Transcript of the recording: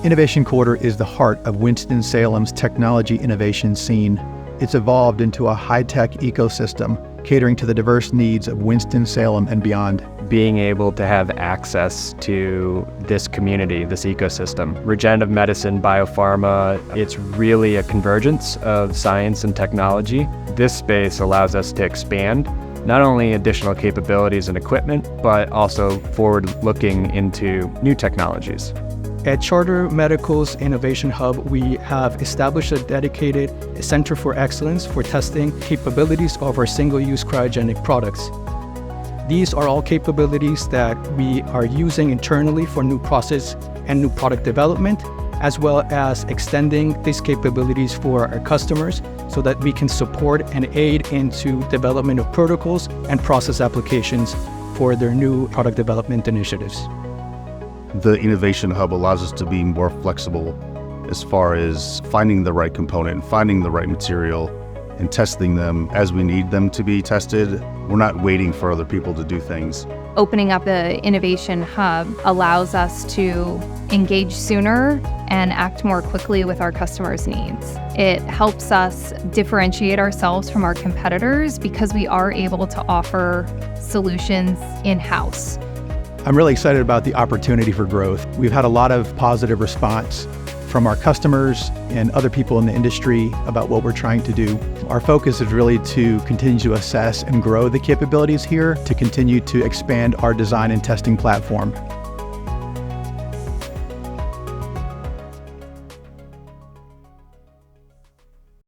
Innovation Quarter is the heart of Winston-Salem's technology innovation scene. It's evolved into a high-tech ecosystem, catering to the diverse needs of Winston-Salem and beyond. Being able to have access to this community, this ecosystem, regenerative medicine, biopharma, it's really a convergence of science and technology. This space allows us to expand not only additional capabilities and equipment, but also forward-looking into new technologies. At Charter Medical's Innovation Hub, we have established a dedicated Center for Excellence for testing capabilities of our single-use cryogenic products. These are all capabilities that we are using internally for new process and new product development, as well as extending these capabilities for our customers so that we can support and aid into development of protocols and process applications for their new product development initiatives. The Innovation Hub allows us to be more flexible as far as finding the right component, finding the right material, and testing them as we need them to be tested. We're not waiting for other people to do things. Opening up the Innovation Hub allows us to engage sooner and act more quickly with our customers' needs. It helps us differentiate ourselves from our competitors because we are able to offer solutions in-house. I'm really excited about the opportunity for growth. We've had a lot of positive response from our customers and other people in the industry about what we're trying to do. Our focus is really to continue to assess and grow the capabilities here to continue to expand our design and testing platform.